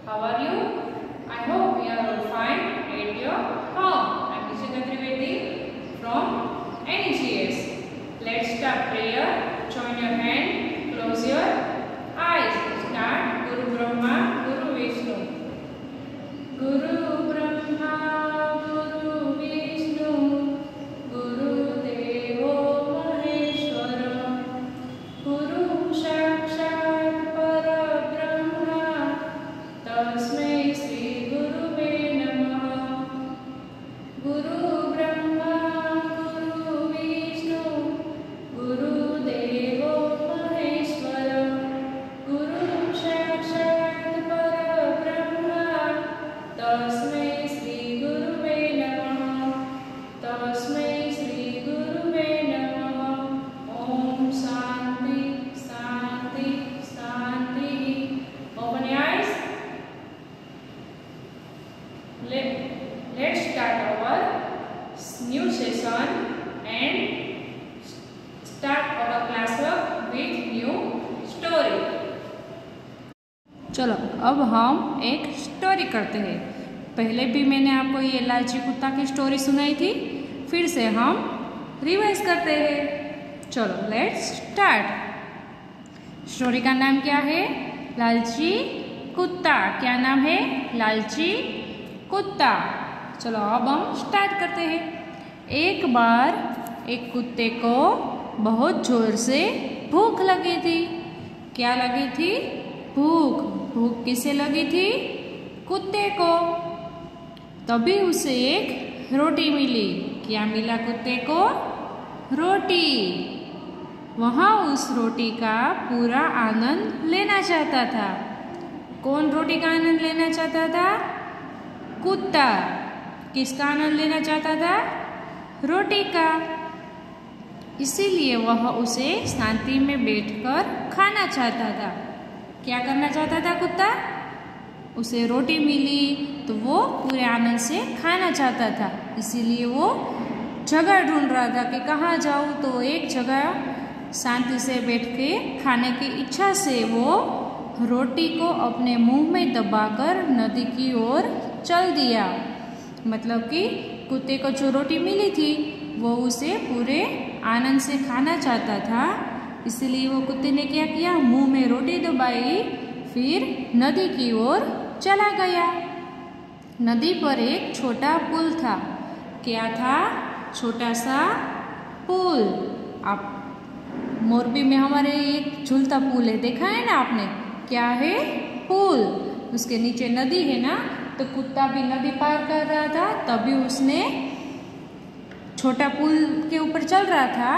How are you? I hope we are all fine at your home. I am Nishita Trivedi from NEGS. Let's start prayer. Join your hand, close your eyes. Start. Guru Brahma, Guru Vishnu. Guru Brahma, Guru Vishnu, Guru Devo Maheshwara, Guru Sakshat Parabrahma, Tasmai Shri Guruve Namah. Guru Brahma, Guru Vishnu, Guru Devo Maheshwara, Guru Sakshat Parabrahma, Tasmai Shri Guruve Namah. Tasmai Shri Guruve Namah. Om Shanti Shanti Shanti. Open your eyes. Let's start our new session and start our classwork with new story. चलो अब हम एक story करते हैं। पहले भी मैंने आपको ये लालची कुत्ता की स्टोरी सुनाई थी, फिर से हम रिवाइज करते हैं। चलो लेट्स स्टार्ट। स्टोरी का नाम क्या है? लालची कुत्ता। क्या नाम है? लालची कुत्ता। चलो अब हम स्टार्ट करते हैं। एक बार एक कुत्ते को बहुत जोर से भूख लगी थी। क्या लगी थी? भूख। भूख किसे लगी थी? कुत्ते को। तभी उसे एक रोटी मिली। क्या मिला कुत्ते को? रोटी। वहाँ उस रोटी का पूरा आनंद लेना चाहता था। कौन रोटी का आनंद लेना चाहता था? कुत्ता। किसका आनंद लेना चाहता था? रोटी का। इसीलिए वह उसे शांति में बैठकर खाना चाहता था। क्या करना चाहता था कुत्ता? उसे रोटी मिली तो वो पूरे आनंद से खाना चाहता था। इसीलिए वो जगह ढूंढ रहा था कि कहाँ जाऊँ। तो एक जगह शांति से बैठ के खाने की इच्छा से वो रोटी को अपने मुंह में दबाकर नदी की ओर चल दिया। मतलब कि कुत्ते को जो रोटी मिली थी वो उसे पूरे आनंद से खाना चाहता था। इसलिए वो कुत्ते ने क्या किया? मुंह में रोटी दबाई, फिर नदी की ओर चला गया। नदी पर एक छोटा पुल था। क्या था? छोटा सा पुल। आप मोरबी में हमारे एक झूलता पुल है, देखा है ना आपने? क्या है? पुल। उसके नीचे नदी है ना, तो कुत्ता भी नदी पार कर रहा था। तभी उसने छोटा पुल के ऊपर चल रहा था।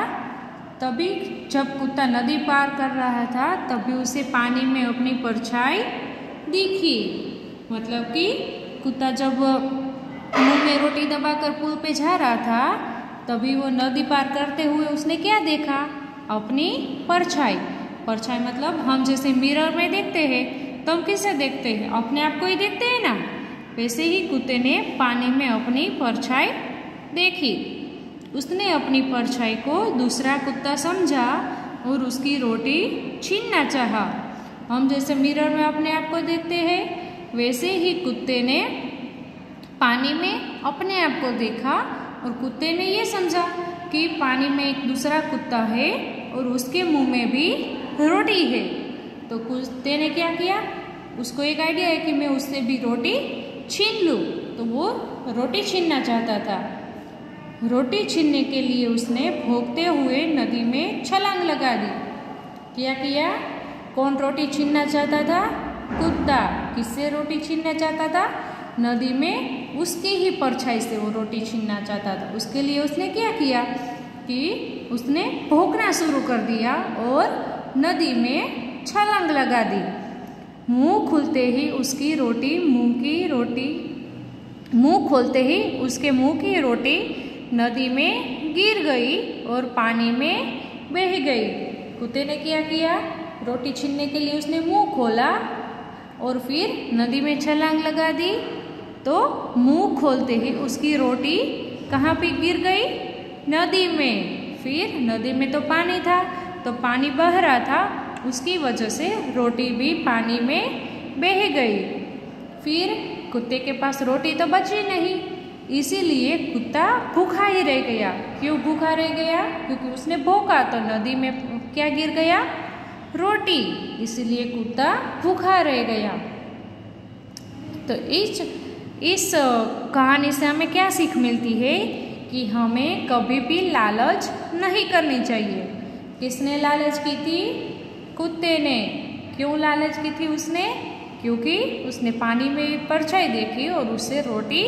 तभी जब कुत्ता नदी पार कर रहा था तभी उसे पानी में अपनी परछाई दिखी। मतलब कि कुत्ता जब मुंह में रोटी दबाकर पुल पे जा रहा था तभी वो नदी पार करते हुए उसने क्या देखा? अपनी परछाई। परछाई मतलब हम जैसे मिरर में देखते हैं तो हम किसे देखते हैं? अपने आप को ही देखते हैं ना। वैसे ही कुत्ते ने पानी में अपनी परछाई देखी। उसने अपनी परछाई को दूसरा कुत्ता समझा और उसकी रोटी छीनना चाहा। हम जैसे मिरर में अपने आप को देखते हैं वैसे ही कुत्ते ने पानी में अपने आप को देखा और कुत्ते ने ये समझा कि पानी में एक दूसरा कुत्ता है और उसके मुंह में भी रोटी है। तो कुत्ते ने क्या किया? उसको एक आइडिया है कि मैं उससे भी रोटी छीन लूँ। तो वो रोटी छीनना चाहता था। रोटी छीनने के लिए उसने भौंकते हुए नदी में छलांग लगा दी। क्या किया? कौन रोटी छीनना चाहता था? कुत्ता। किससे रोटी छीनना चाहता था? नदी में उसकी ही परछाई से वो रोटी छीनना चाहता था। उसके लिए उसने क्या किया कि उसने भौंकना शुरू कर दिया और नदी में छलांग लगा दी। मुंह खुलते ही उसकी रोटी मुंह खोलते ही उसके मुंह की रोटी नदी में गिर गई और पानी में बह गई। कुत्ते ने क्या किया? रोटी छीनने के लिए उसने मुंह खोला और फिर नदी में छलांग लगा दी। तो मुंह खोलते ही उसकी रोटी कहाँ पे गिर गई? नदी में। फिर नदी में तो पानी था, तो पानी बह रहा था, उसकी वजह से रोटी भी पानी में बह गई। फिर कुत्ते के पास रोटी तो बची नहीं, इसीलिए कुत्ता भूखा ही रह गया। क्यों भूखा रह गया? क्योंकि उसने भूखा तो नदी में क्या गिर गया? रोटी, इसीलिए कुत्ता भूखा रह गया। तो इस कहानी से हमें क्या सीख मिलती है कि हमें कभी भी लालच नहीं करनी चाहिए। किसने लालच की थी? कुत्ते ने। क्यों लालच की थी उसने? क्योंकि उसने पानी में परछाई देखी और उससे रोटी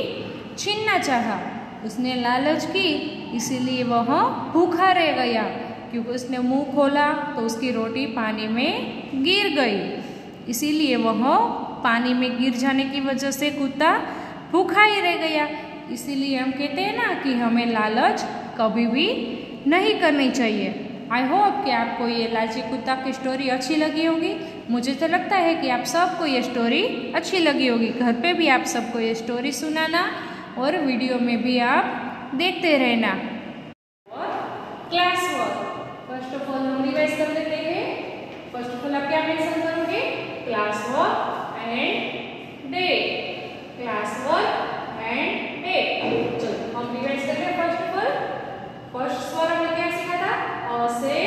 छीनना चाहा। उसने लालच की, इसीलिए वह भूखा रह गया। क्योंकि उसने मुंह खोला तो उसकी रोटी पानी में गिर गई, इसीलिए वह पानी में गिर जाने की वजह से कुत्ता भूखा ही रह गया। इसीलिए हम कहते हैं ना कि हमें लालच कभी भी नहीं करनी चाहिए। आई होप कि आपको ये लालची कुत्ता की स्टोरी अच्छी लगी होगी। मुझे तो लगता है कि आप सबको ये स्टोरी अच्छी लगी होगी। घर पे भी आप सबको ये स्टोरी सुनाना और वीडियो में भी आप देखते रहना। और class work first of all हम रिवाइज कर लेते हैं। फर्स्ट ऑफ ऑल आप क्या मेंशन करोगे? Class work and day. Class work and day. चलो हम रिवाइज कर ले। फर्स्ट ऑफ ऑल फर्स्ट स्वर हमने क्या सीखा था? अ से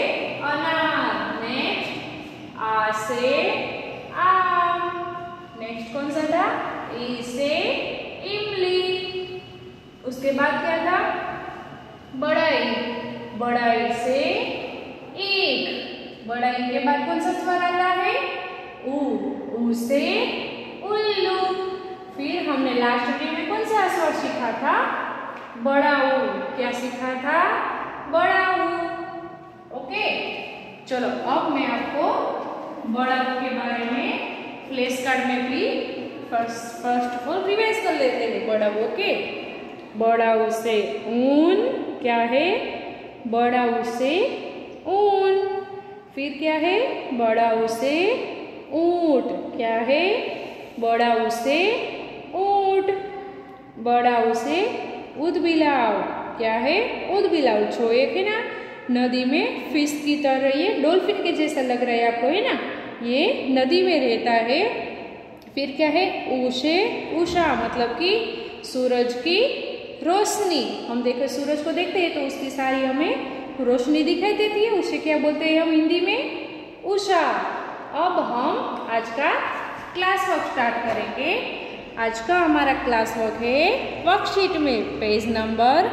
अनार। नेक्स्ट आ से आम। नेक्स्ट कौन सा था? ई से इमली। उसके बाद क्या था? बढ़ई। बढ़ई से ईख। बढ़ई के बाद कौन सा स्वर आता है? ऊ से उल्लू। फिर हमने लास्ट वीडियो में कौन सा स्वर सीखा था? बड़ा ऊ। क्या सीखा था? बड़ा ऊ। ओके, चलो अब मैं आपको बड़ा ऊ के बारे में फ्लैश कार्ड में भी फर्स्ट ऑफ ऑल रिवाइज कर लेते हैं। बड़ा ऊ। ओके, बड़ा ऊ से ऊन। क्या है? बड़ा ऊ से ऊन। फिर क्या है? बड़ा ऊ से ऊंट। क्या है? बड़ा ऊ से ऊंट। बड़ा ऊ से ऊदबिलाव। क्या है? ऊदबिलाव। जो एक है ना नदी में फिश की तरह, ये डॉल्फिन के जैसा लग रहा है आपको, है ना? ये नदी में रहता है। फिर क्या है? ऊ से उषा, मतलब कि सूरज की रोशनी। हम देखो सूरज को देखते हैं तो उसकी सारी हमें रोशनी दिखाई देती है, उसे क्या बोलते हैं हम हिंदी में? उषा। अब हम आज का क्लास वर्क स्टार्ट करेंगे। आज का हमारा क्लास वर्क है वर्कशीट में पेज नंबर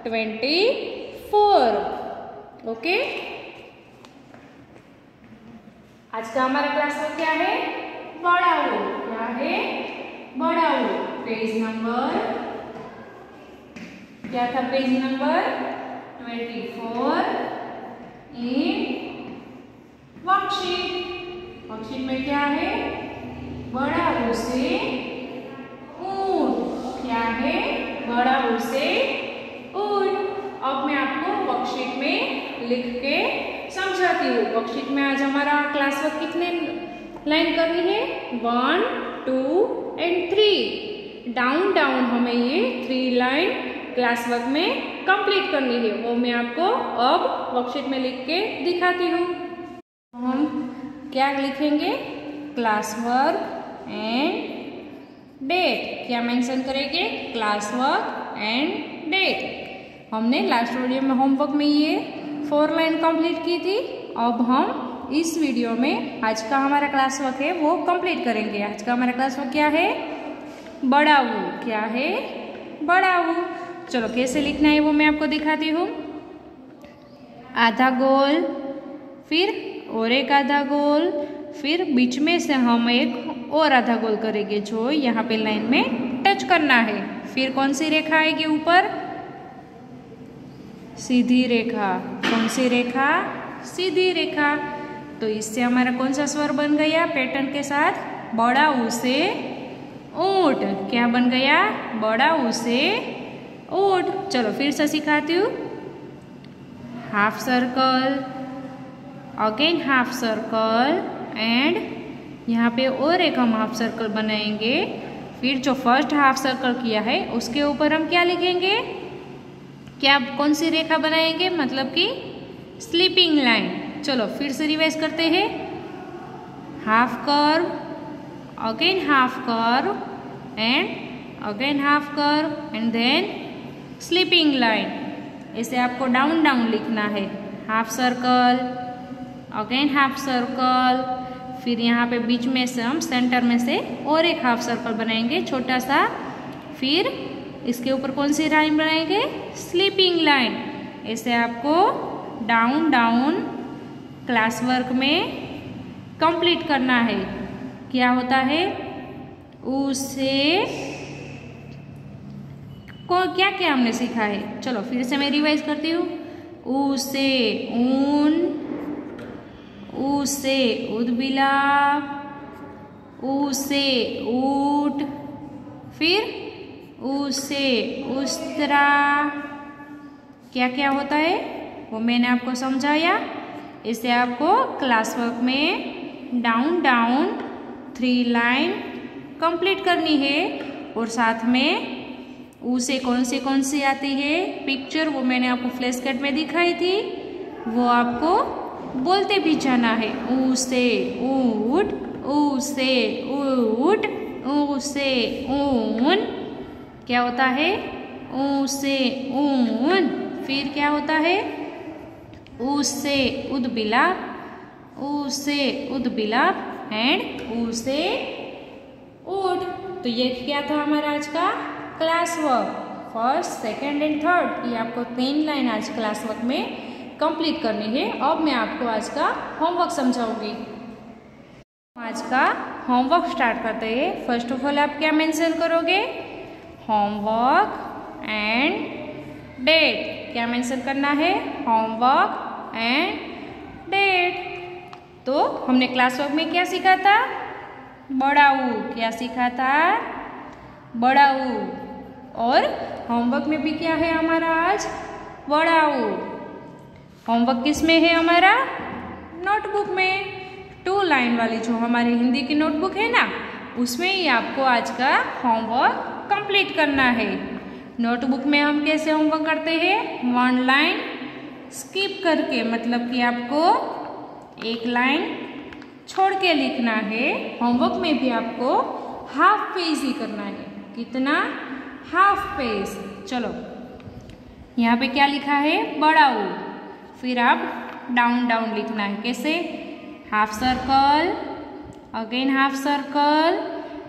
24। ओके, आज का हमारा क्लास वर्क क्या है? बड़ा ऊ। क्या है? बड़ा ऊ। पेज नंबर क्या था? Page number 24 in worksheet. Worksheet में क्या है? बड़ा ऊ से ऊंट। क्या है? बड़ा ऊ से ऊंट। अब मैं आपको वर्कशीट में लिख के समझाती हूँ। वर्कशीट में आज हमारा क्लास वर्क कितने लाइन करनी है? 1, 2 एंड 3। डाउन डाउन हमें ये 3 लाइन क्लास वर्क में कंप्लीट करनी है। वो मैं आपको अब वर्कशीट में लिख के दिखाती हूँ। हम क्या लिखेंगे? Class work and date. क्या मेंशन करेंगे? Class work and date. हमने लास्ट वीडियो में होमवर्क में ये 4 लाइन कंप्लीट की थी। अब हम इस वीडियो में आज का हमारा क्लास वर्क है वो कंप्लीट करेंगे। आज का हमारा क्लास वर्क क्या है? बड़ा ऊ। क्या है? बड़ा ऊ। चलो कैसे लिखना है वो मैं आपको दिखाती हूँ। आधा गोल, फिर और एक आधा गोल, फिर बीच में से हम एक और आधा गोल करेंगे जो यहाँ पे लाइन में टच करना है। फिर कौन सी रेखा आएगी ऊपर? सीधी रेखा। कौन सी रेखा? सीधी रेखा। तो इससे हमारा कौन सा स्वर बन गया पैटर्न के साथ? बड़ा ऊ से ऊंट। क्या बन गया? बड़ा ऊ से ऊंट। चलो फिर से सिखाती हूँ। Half circle, again half circle and यहाँ पे और एक हम हाफ सर्कल बनाएंगे। फिर जो फर्स्ट हाफ सर्कल किया है उसके ऊपर हम क्या लिखेंगे? क्या कौन सी रेखा बनाएंगे? मतलब कि स्लीपिंग लाइन। चलो फिर से रिवाइज करते हैं। Half curve, again half curve, and again half curve and then sleeping line. ऐसे आपको डाउन डाउन लिखना है। Half circle, again half circle, फिर यहाँ पे बीच में से हम सेंटर में से और एक हाफ सर्कल बनाएंगे छोटा सा, फिर इसके ऊपर कौन सी लाइन बनाएंगे? Sleeping line. ऐसे आपको डाउन डाउन क्लास वर्क में कंप्लीट करना है। क्या होता है? उसे को क्या क्या हमने सीखा है? चलो फिर से मैं रिवाइज करती हूँ। उसे ऊन, उसे उदबिलाव, उसे ऊट, फिर उसे उस्तरा। क्या क्या होता है वो मैंने आपको समझाया। इसे आपको क्लास वर्क में डाउन डाउन 3 लाइन कंप्लीट करनी है और साथ में उसे कौन सी आती है पिक्चर, वो मैंने आपको फ्लैश कार्ड में दिखाई थी, वो आपको बोलते भी जाना है। उसे ऊट, उसे ऊट, उसे ऊन। क्या होता है? उसे ऊन। फिर क्या होता है? उसे उदबिलाव, उसे उदबिलाव एंड उसे ऊट। तो ये क्या था हमारा आज का class work, first, second and third. ये आपको 3 लाइन आज क्लास वर्क में कंप्लीट करनी है। अब मैं आपको आज का होमवर्क समझाऊंगी। आज का होमवर्क स्टार्ट करते हैं। फर्स्ट ऑफ ऑल आप क्या मेंशन करोगे? Homework and date. क्या मेंशन करना है? Homework and date. तो हमने क्लास वर्क में क्या सीखा था? बड़ा ऊ। क्या सीखा था? बड़ा ऊ। और होमवर्क में भी क्या है हमारा आज? बड़ा ऊ। होमवर्क किस में है हमारा? नोटबुक में। 2 लाइन वाली जो हमारी हिंदी की नोटबुक है ना, उसमें ही आपको आज का होमवर्क कंप्लीट करना है। नोटबुक में हम कैसे होमवर्क करते हैं? 1 लाइन स्किप करके, मतलब कि आपको 1 लाइन छोड़ के लिखना है। होमवर्क में भी आपको हाफ पेज ही करना है। कितना? Half page. चलो यहाँ पे क्या लिखा है? बड़ा ऊ। फिर आप डाउन डाउन लिखना है। कैसे? Half circle, again half circle,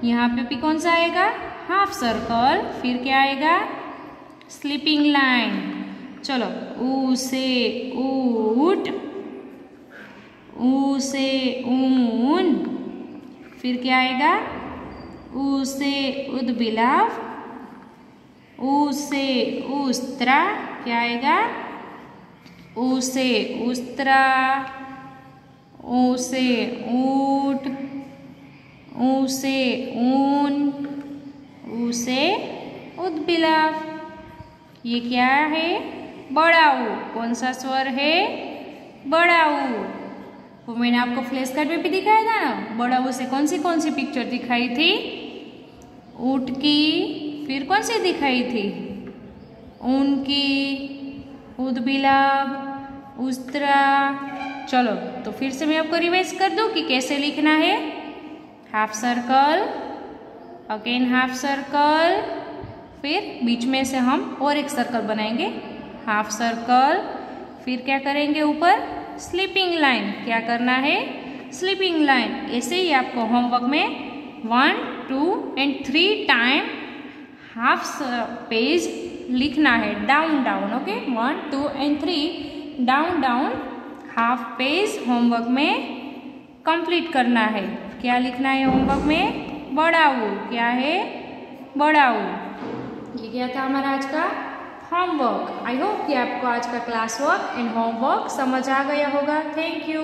यहाँ पे भी कौन सा आएगा? हाफ सर्कल, फिर क्या आएगा? Sleeping line. चलो उसे ऊट, उसे ऊन, फिर क्या आएगा? उसे उदबिलाव, उसे उस्तरा। क्या आएगा? उसे उस्तरा, उसे ऊट, उसे ऊन, उसे उदबिलाव। ये क्या है? बड़ा ऊ। कौन सा स्वर है? बड़ा ऊ। वो मैंने आपको फ्लैश कार्ड में भी दिखाया था ना। बड़ा ऊ से कौन सी पिक्चर दिखाई थी? ऊँट की। फिर कौन सी दिखाई थी? ऊन की, उदबिलाव, उस्तरा। चलो तो फिर से मैं आपको रिवाइज कर दूं कि कैसे लिखना है। Half circle, again half circle, फिर बीच में से हम और एक सर्कल बनाएंगे। हाफ सर्कल, फिर क्या करेंगे? ऊपर स्लीपिंग लाइन। क्या करना है? Sleeping line. ऐसे ही आपको होमवर्क में 1, 2 एंड 3 टाइम हाफ पेज लिखना है, down down. Okay, 1, 2 and 3 down down half page homework में कंप्लीट करना है। क्या लिखना है होमवर्क में? बड़ा ऊ। क्या है? बड़ा ऊ। ये क्या था हमारा आज का होमवर्क। आई होप कि आपको आज का क्लास वर्क एंड होमवर्क समझ आ गया होगा। Thank you.